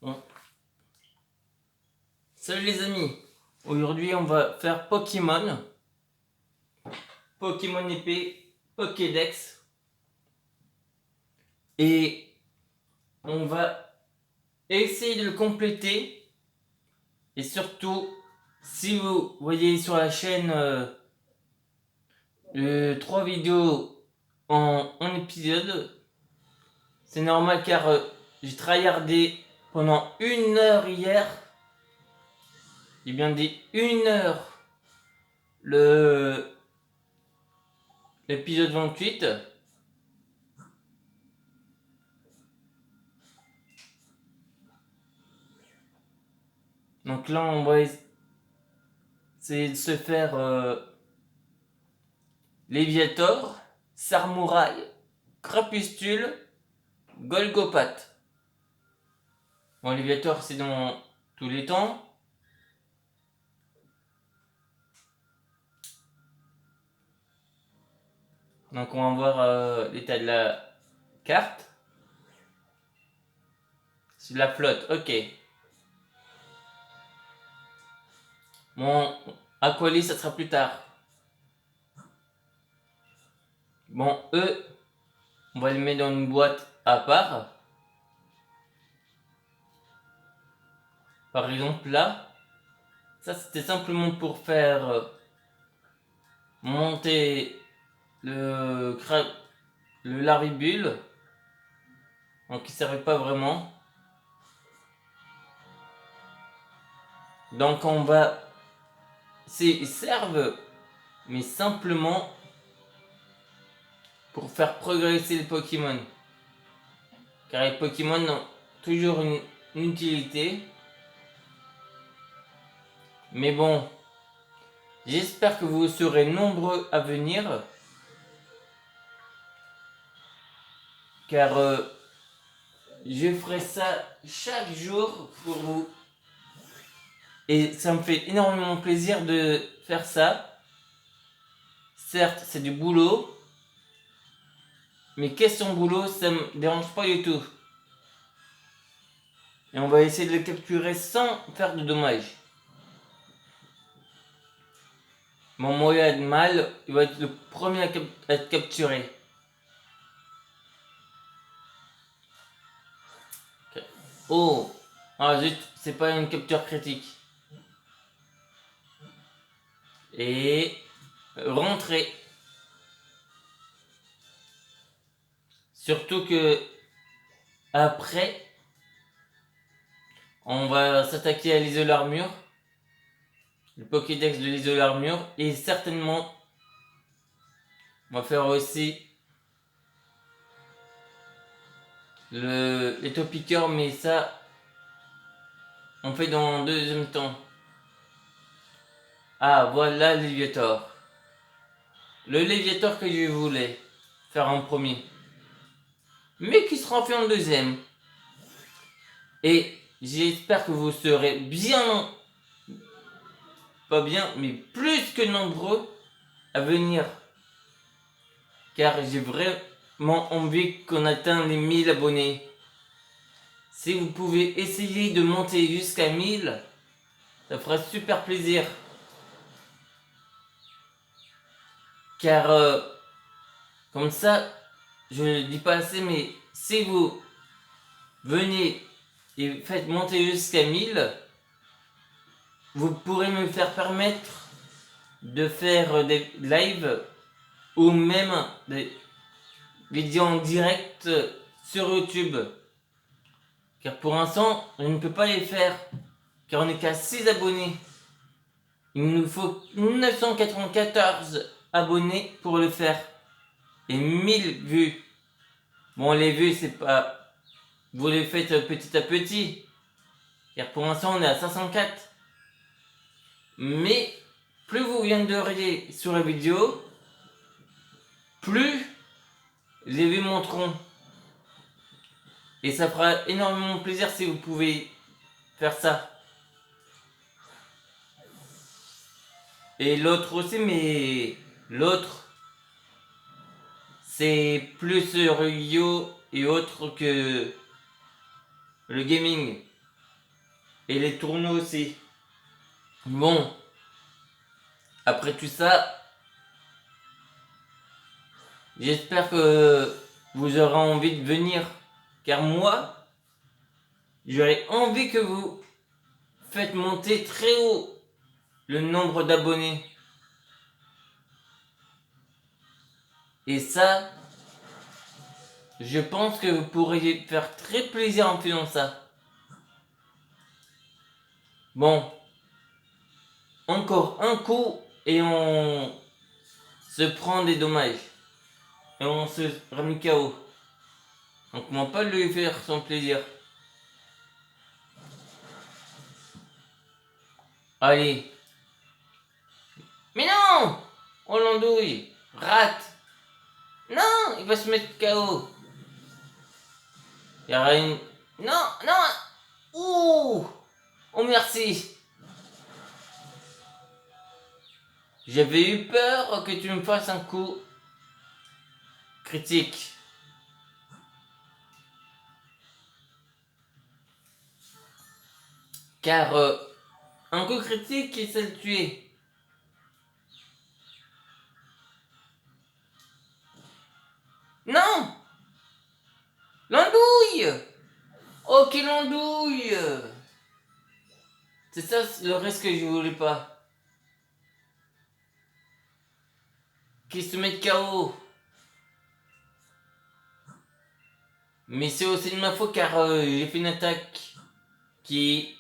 Bon. Salut les amis, aujourd'hui on va faire Pokémon épée, Pokédex, et on va essayer de le compléter. Et surtout, si vous voyez sur la chaîne 3 vidéos en épisode, c'est normal car j'ai tryhardé pendant 1 heure hier. J'ai bien dit 1 heure l'épisode 28. Donc là on va essayer de se faire Léviator, Sarmouraï, Crapustule, Golgopat. Bon, Léviator c'est dans tous les temps. Donc on va voir l'état de la carte. C'est de la flotte, ok. Bon, Aqualis ça sera plus tard. Bon, eux, on va les mettre dans une boîte à part. Par exemple là, ça c'était simplement pour faire monter le larvibule. Donc il servait pas vraiment. Donc on va... Ils servent, mais simplement pour faire progresser les Pokémon. Car les Pokémon ont toujours une utilité. Mais bon, j'espère que vous serez nombreux à venir. Car je ferai ça chaque jour pour vous. Et ça me fait énormément plaisir de faire ça. Certes, c'est du boulot. Mais question boulot, ça me dérange pas du tout. Et on va essayer de le capturer sans faire de dommages. Mon moyen de mal, il va être le premier à être capturé. Okay. Oh, ah zut, c'est pas une capture critique. Et rentrer. Surtout que après, on va s'attaquer à l'isolarmure, le Pokédex de l'isolarmure, et certainement on va faire aussi les topiqueurs, mais ça on fait dans un deuxième temps. Ah voilà le Léviator. Le Léviator que je voulais faire en premier, mais qui sera fait en deuxième. Et j'espère que vous serez bien, pas bien, mais plus que nombreux à venir. Car j'ai vraiment envie qu'on atteigne les 1000 abonnés. Si vous pouvez essayer de monter jusqu'à 1000, ça fera super plaisir. Car comme ça, je ne le dis pas assez, mais si vous venez et faites monter jusqu'à 1000, vous pourrez me faire permettre de faire des lives ou même des vidéos en direct sur YouTube. Car pour l'instant, je ne peux pas les faire, car on n'est qu'à 6 abonnés. Il nous faut 994 abonnés pour le faire. Et 1000 vues. Bon, les vues, c'est pas... Vous les faites petit à petit. Car pour l'instant, on est à 504. Mais, plus vous viendrez sur la vidéo, plus les vues monteront. Et ça fera énormément plaisir si vous pouvez faire ça. Et l'autre aussi, mais l'autre, c'est plus Yu-Gi-Oh et autres que le gaming. Et les tourneaux aussi. Bon. Après tout ça, j'espère que vous aurez envie de venir. Car moi, j'aurais envie que vous faites monter très haut le nombre d'abonnés. Et ça, je pense que vous pourriez faire très plaisir en faisant ça. Bon, encore un coup et on se prend des dommages. Et on se remet KO. Donc comment pas lui faire son plaisir. Allez. Mais non! Oh l'andouille! Rate! Non! Il va se mettre KO. Il y aura une... Non! Non! Ouh! Oh merci! J'avais eu peur que tu me fasses un coup critique. Car un coup critique, il sait le tuer. Non! L'andouille! Oh, quelle andouille! C'est ça le reste que je voulais pas. Qu'il se mette KO. Mais c'est aussi de ma faute car j'ai fait une attaque qui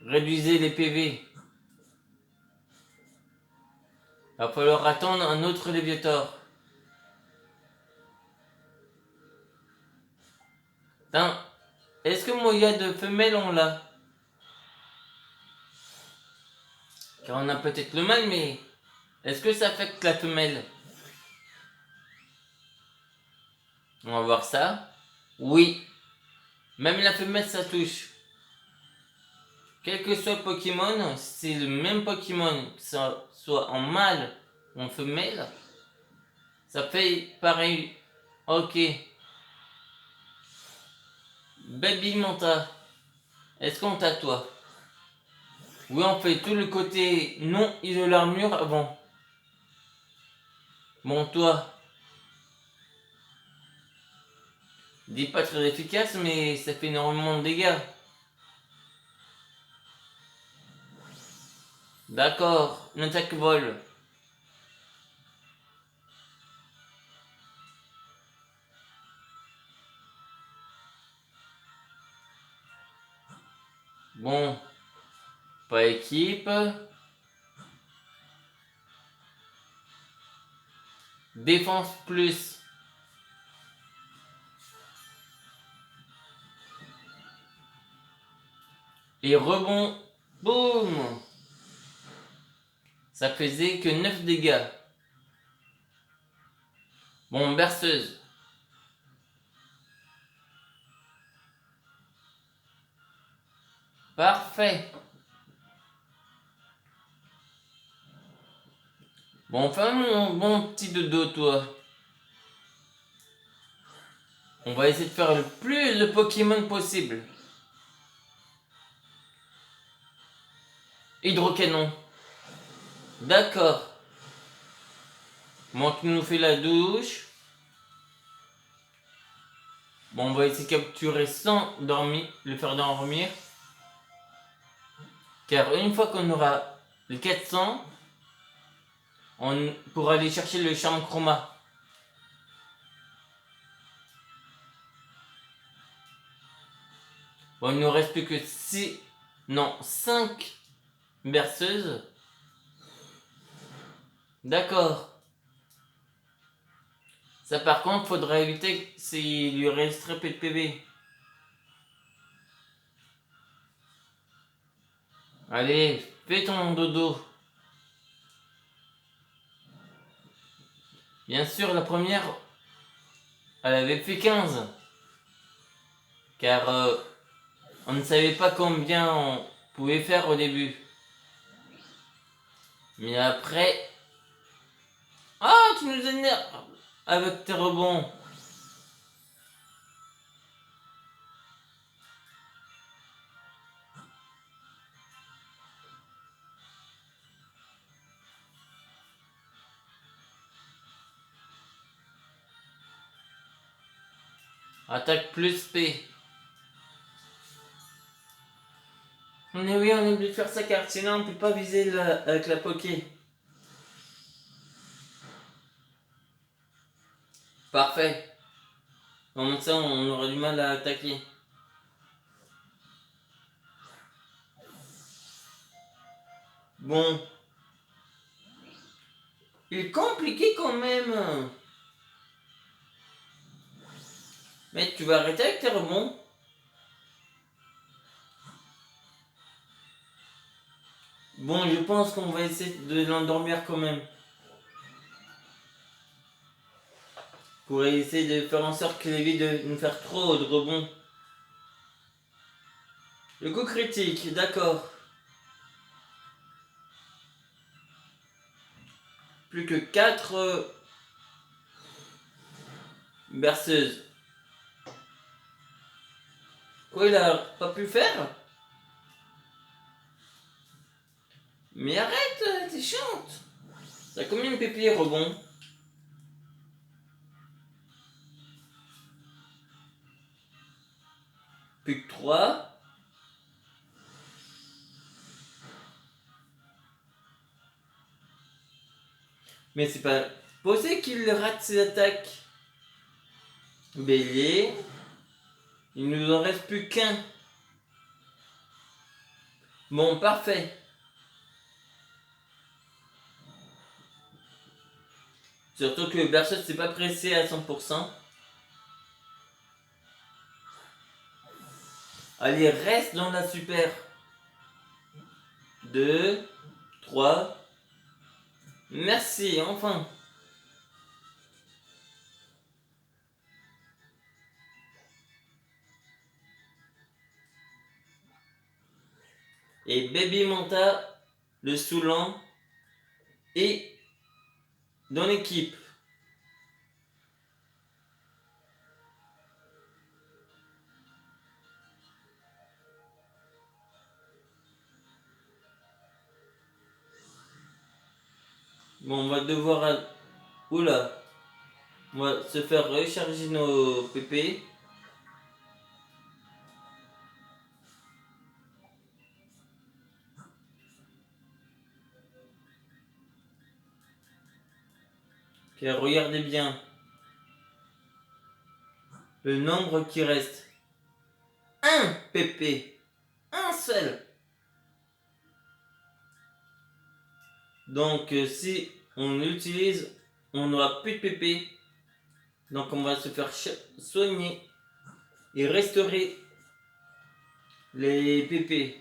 réduisait les PV. Il va falloir attendre un autre Léviator. Est-ce que mon y'a de femelle on l'a? Car on a peut-être le mâle, mais est-ce que ça affecte la femelle? On va voir ça. Oui. Même la femelle ça touche. Quel que soit le Pokémon, si c'est le même Pokémon, que ça soit en mâle ou en femelle, ça fait pareil. Ok. Baby Manta, est-ce qu'on t'a toi? Oui, on fait tout le côté non isole armure avant. Bon, toi, dis pas très efficace, mais ça fait énormément de dégâts. D'accord, une attaque vol. Bon, pas équipe. Défense plus. Et rebond, boum. Ça faisait que 9 dégâts. Bon, berceuse. Parfait. Bon, enfin mon bon petit dodo, toi. On va essayer de faire le plus de Pokémon possible. Hydrocanon. D'accord. Bon, tu nous fais la douche. Bon, on va essayer de capturer sans dormir, le faire dormir. Car une fois qu'on aura les 400, on pourra aller chercher le charme chroma. Bon, il ne nous reste plus que 5 berceuses. D'accord. Ça par contre, faudra éviter s'il lui reste très peu de PV. Allez, fais ton dodo. Bien sûr, la première, elle avait fait 15. Car on ne savait pas combien on pouvait faire au début. Mais après... Ah, tu nous énerves avec tes rebonds. Attaque plus P. Mais oui, on est obligé de faire sa carte, sinon on peut pas viser avec la Poké. Parfait. Comme ça, on aura du mal à attaquer. Bon. Il est compliqué quand même. Mais tu vas arrêter avec tes rebonds. Bon, je pense qu'on va essayer de l'endormir quand même. Pour essayer de faire en sorte qu'il évite de nous faire trop de rebonds. Le coup critique, d'accord. Plus que 4 berceuses. Quoi, il a pas pu faire? Mais arrête, t'es chiante. T'as combien de pépés rebond? Plus que 3. Mais c'est pas possible qu'il rate ses attaques. Bélier. Il nous en reste plus qu'un. Bon, parfait. Surtout que le berceau s'est pas pressé à 100%. Allez, reste dans la super. 2, 3. Merci, enfin. Et Baby Manta, le saoulant, est dans l'équipe. Bon, on va devoir... Oula. On va se faire recharger nos PP. Ok, regardez bien. Le nombre qui reste. 1 PP. Un seul. Donc si on l'utilise, on n'aura plus de PP. Donc on va se faire soigner et restaurer les PP.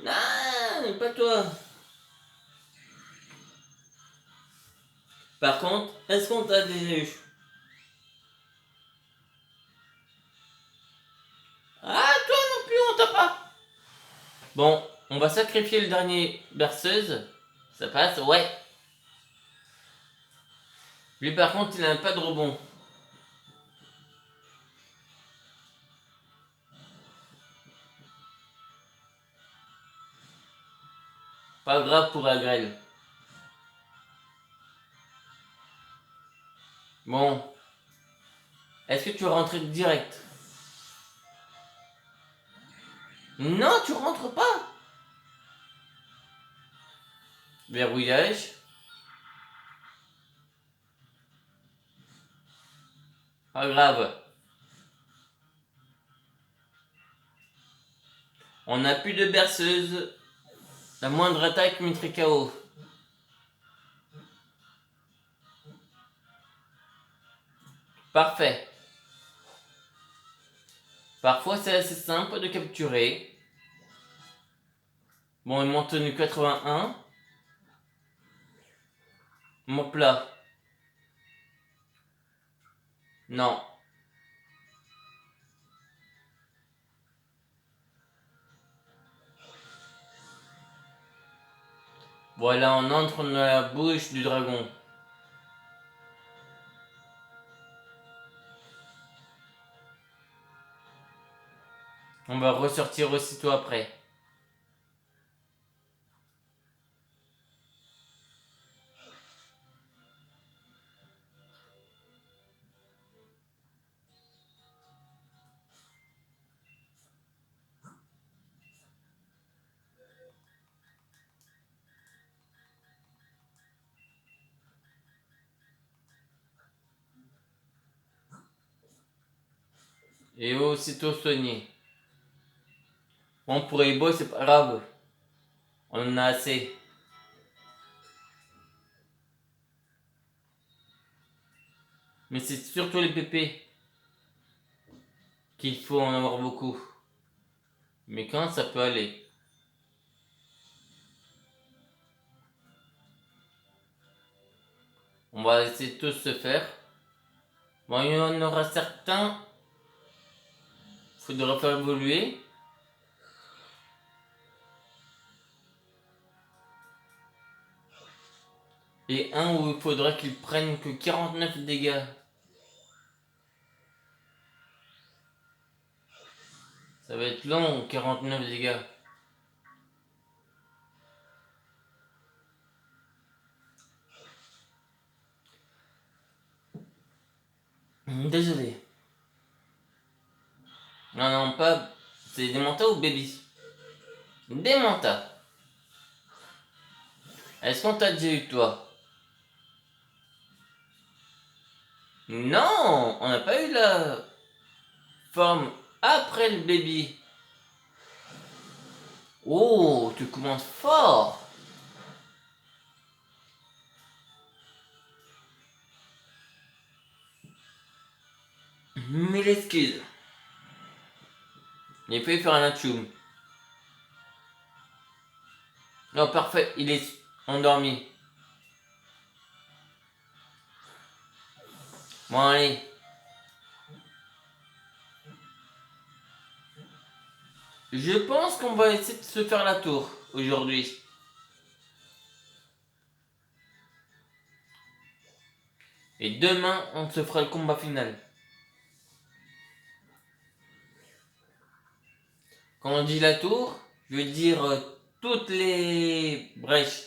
Non, pas toi. Par contre, est-ce qu'on t'a des... Ah, toi non plus, on t'a pas. Bon, on va sacrifier le dernier berceuse. Ça passe, ouais. Lui par contre, il n'a pas de rebond. Pas grave pour Agrel. Bon. Est-ce que tu vas rentrer direct? Non, tu rentres pas. Verrouillage. Pas grave. On n'a plus de berceuse. La moindre attaque mettrait KO. Parfait. Parfois c'est assez simple de capturer. Bon, ils m'ont tenu 81. Mon plat. Non. Voilà, on entre dans la bouche du dragon. On va ressortir aussitôt après. Et aussitôt soigné. Bon, pour les boys, c'est pas grave. On en a assez. Mais c'est surtout les pépés qu'il faut en avoir beaucoup. Mais quand ça peut aller. On va essayer de tous se faire. Bon, il y en aura certains. Faudra faire évoluer. Et un où il faudra qu'il prenne que 49 dégâts. Ça va être long, 49 dégâts. Désolé. Non, non, pas... C'est des mantas ou baby? Des mantas. Est-ce qu'on t'a déjà eu toi? Non, on n'a pas eu la forme après le baby. Oh, tu commences fort. Mille excuses. J'ai failli faire un atchoum. Non, parfait, il est endormi. Bon, allez. Je pense qu'on va essayer de se faire la tour aujourd'hui. Et demain, on se fera le combat final. Quand on dit la tour, je veux dire toutes les brèches.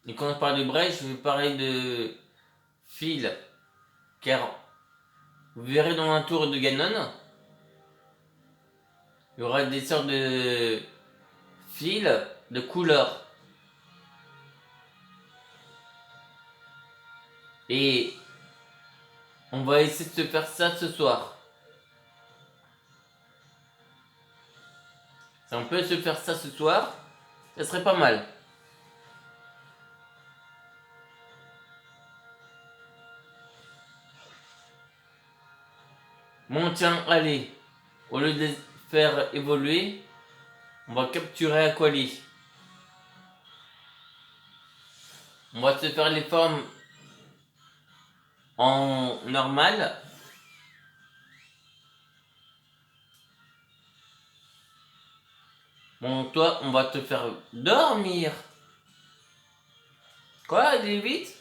Et quand je parle de brèche, je veux parler de fil. Car vous verrez dans la tour de Ganon, il y aura des sortes de fils de couleurs. Et on va essayer de se faire ça ce soir. Si on peut se faire ça ce soir, ça serait pas mal. Bon tiens, allez. Au lieu de les faire évoluer, on va capturer Aquali. On va se faire les formes en normal. Bon, toi, on va te faire dormir. Quoi, il est vite?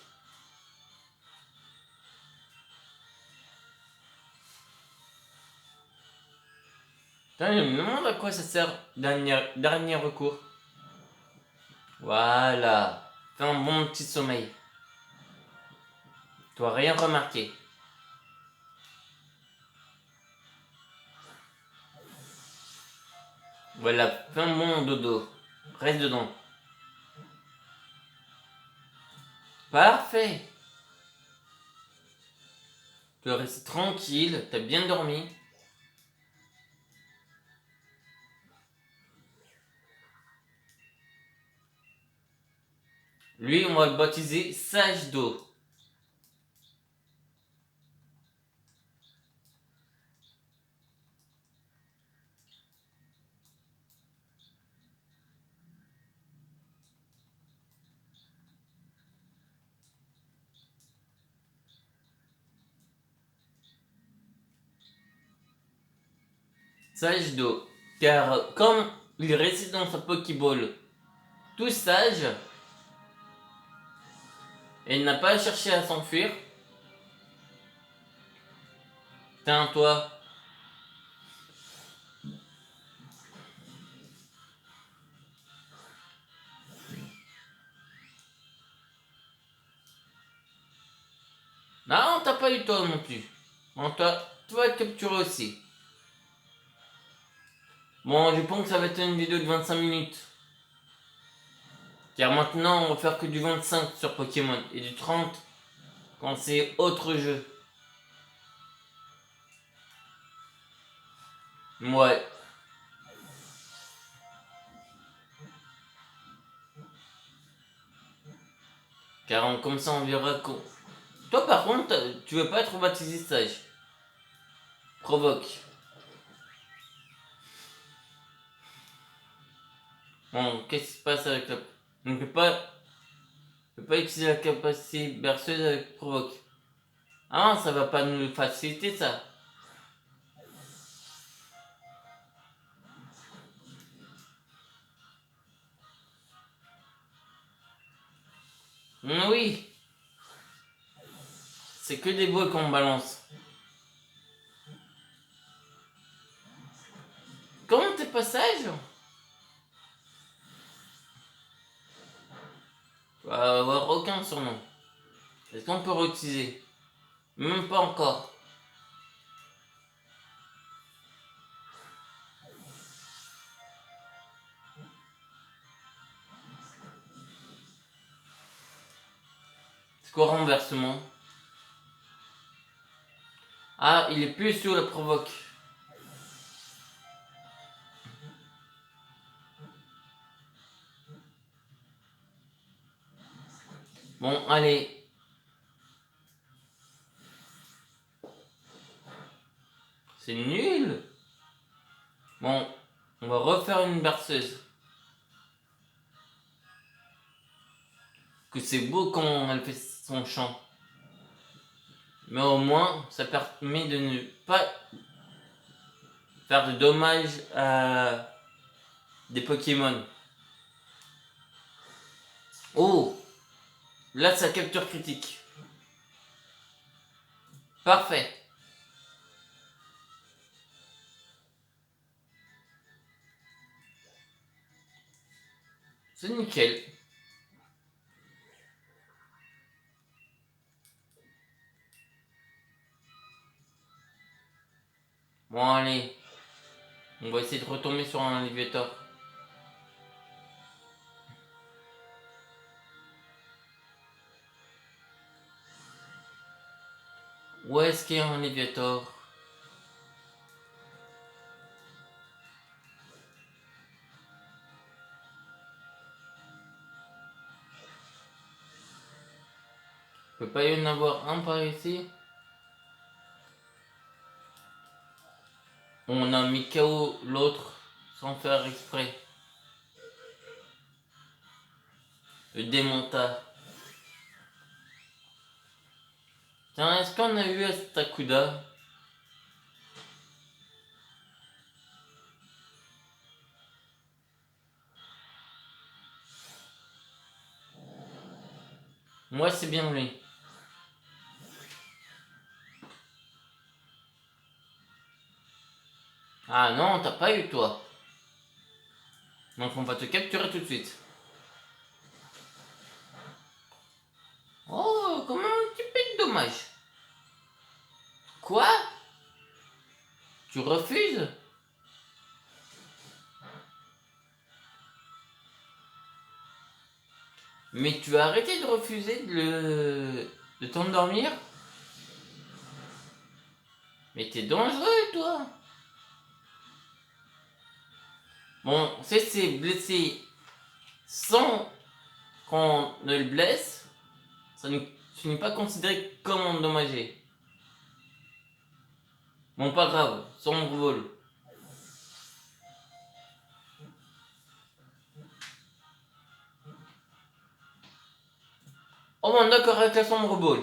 Putain, je me demande à quoi ça sert. Dernier recours. Voilà. Fais un bon petit sommeil. Tu n'as rien remarqué. Voilà, fais un bon dodo. Reste dedans. Parfait. Tu restes tranquille, t'as bien dormi. Lui, on va le baptiser Sage d'eau. Sage d'eau. Car comme il réside dans sa Pokéball tout sage, et il n'a pas cherché à s'enfuir. Tiens, toi. Non, t'as pas eu toi non plus. Bon, toi, tu vas être capturé aussi. Bon, je pense que ça va être une vidéo de 25 minutes. Car maintenant, on va faire que du 25 sur Pokémon et du 30 quand c'est autre jeu. Ouais. Car comme ça on verra qu'on... Toi par contre, tu veux pas être baptisé sage. Provoque. Bon, qu'est-ce qui se passe avec la... On ne peut pas utiliser la capacité berceuse avec provoque. Ah non, ça va pas nous faciliter ça. Oui. C'est que des bois qu'on balance. Comment t'es pas sage? Tu vas avoir aucun surnom. Est-ce qu'on peut réutiliser? Même pas encore. C'est quoi renversement? Ah, il est plus sur le provoque. Bon, allez. C'est nul. Bon, on va refaire une berceuse. Que c'est beau quand elle fait son chant. Mais au moins, ça permet de ne pas faire de dommages à des Pokémon. Oh, là, ça capture critique. Parfait. C'est nickel. Bon, allez. On va essayer de retomber sur un Léviator. Où est-ce qu'il y a un Léviator? Il peut pas y en avoir un par ici? On a mis KO l'autre sans faire exprès. Le démonta. Tiens, est-ce qu'on a eu Astakuda? Moi, c'est bien lui. Ah non, t'as pas eu toi. Donc on va te capturer tout de suite. Oh, comment un petit peu de dommage. Quoi? Tu refuses? Mais tu as arrêté de refuser de t'endormir? Mais t'es dangereux, toi. Bon, c'est blessé sans qu'on ne le blesse, ce n'est pas considéré comme endommagé. Bon, pas grave, sombre vol. Oh bon, d'accord avec la sombre ball.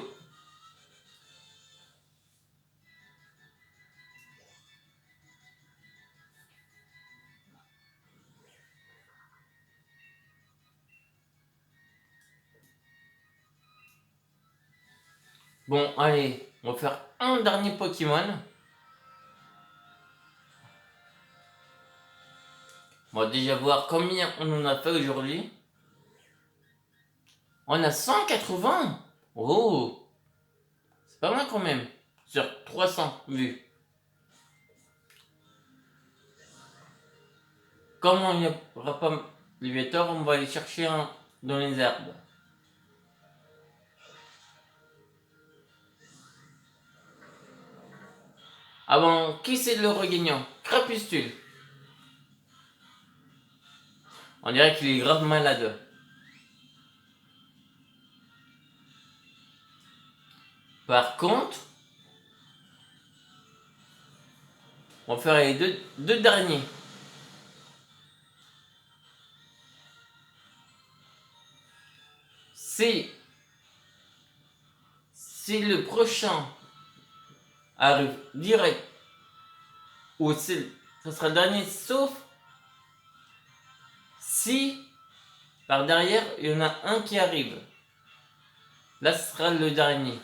Bon, allez, on va faire un dernier Pokémon. On va déjà voir combien on en a fait aujourd'hui. On a 180. Oh, c'est pas mal quand même. Sur 300 vues. Comme on n'y aura pas Léviator, on va aller chercher un dans les herbes. Ah bon, qui c'est le regagnant? Crapustule. On dirait qu'il est grave malade. Par contre, on va faire les deux derniers. Si le prochain arrive direct, ou si ce sera le dernier, sauf si par derrière il y en a un qui arrive. Là, ce sera le dernier.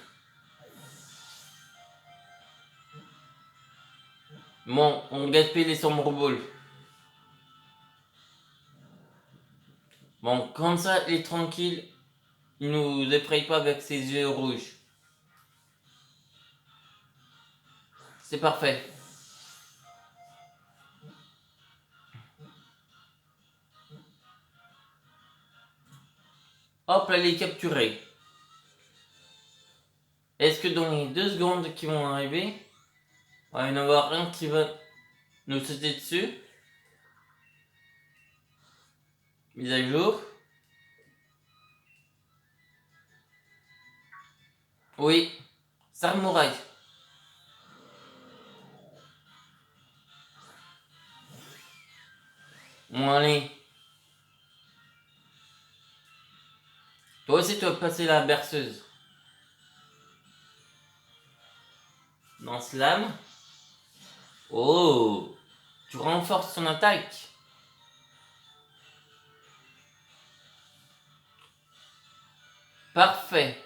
Bon, on gaspille les sombres balls. Bon, comme ça, il est tranquille. Il nous effraie pas avec ses yeux rouges. C'est parfait. Hop, là, il est capturé. Est-ce que dans les 2 secondes qui vont arriver, il va y en avoir un qui va nous sauter dessus? Mise à jour. Oui, samouraï. Bon, allez. Toi aussi, tu vas passer la berceuse. Dans slam. Oh, tu renforces son attaque. Parfait.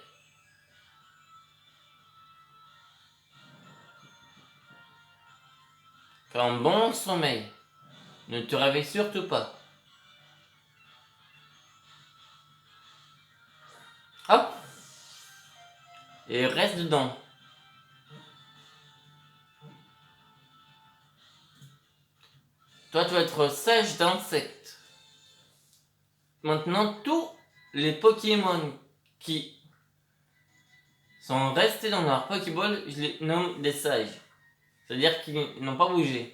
Fais un bon sommeil. Ne te réveille surtout pas. Hop. Et reste dedans. Toi, tu vas être sage d'insectes. Maintenant, tous les Pokémon qui sont restés dans leur Pokéball, je les nomme des sages. C'est-à-dire qu'ils n'ont pas bougé.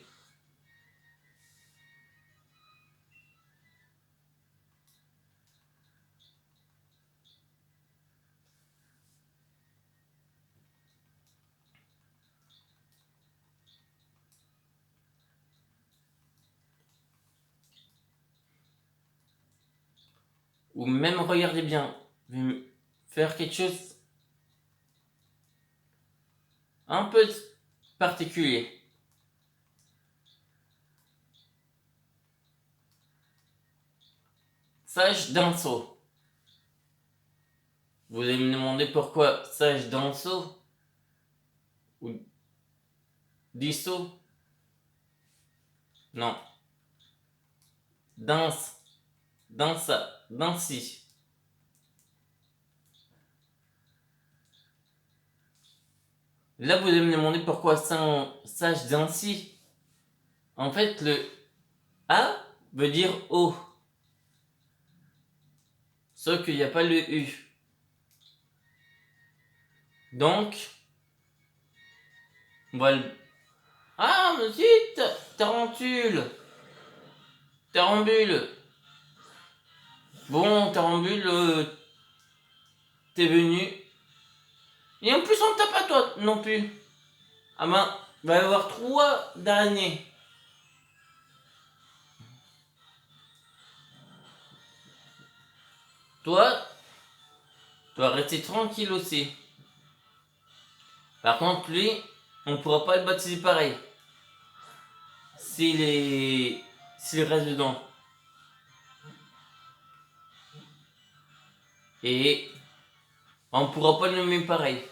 Ou même, regardez bien, je vais faire quelque chose un peu particulier. Sage Danso. Vous allez me demander pourquoi Sage Danso ou Disso. Non. Danse. Dansa. Dansi. Là, vous allez me demander pourquoi Sage Dansi. En fait, le A veut dire O. Sauf qu'il n'y a pas le U. Donc, voilà. Ah, mais zut, Tarentule. Tarambule. Bon, Tarambule, t'es venu. Et en plus, on t'a pas toi non plus. Ah ben, il va y avoir 3 derniers. Toi, tu vas rester tranquille aussi. Par contre, lui, on pourra pas le baptiser pareil. S'il reste dedans. Et on pourra pas le nommer pareil.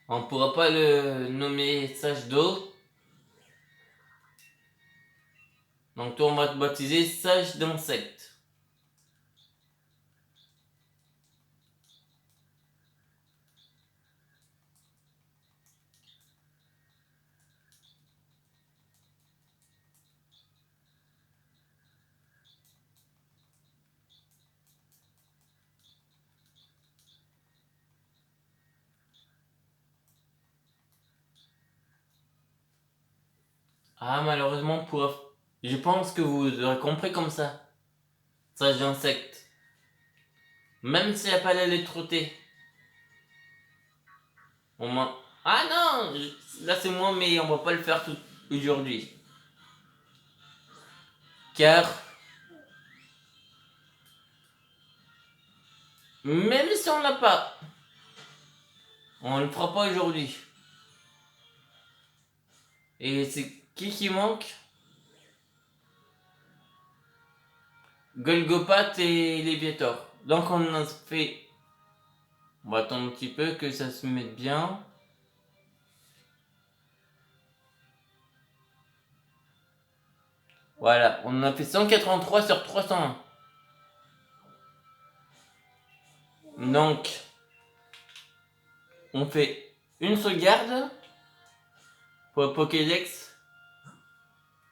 On pourra pas le nommer sage d'eau. Donc toi, on va te baptiser sage d'insectes. Ah, malheureusement, je pense que vous aurez compris comme ça. Sage insecte. Même s'il n'y a pas la lettre T. Ah non, là c'est moi, mais on va pas le faire tout aujourd'hui. Car même si on l'a pas, on le fera pas aujourd'hui. Et c'est qui manque? Golgopat et Léviator. Donc on a fait... On va attendre un petit peu que ça se mette bien. Voilà, on a fait 183 sur 301. Donc, on fait une sauvegarde pour le Pokédex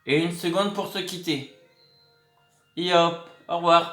et une seconde pour se quitter. Et hop, au revoir.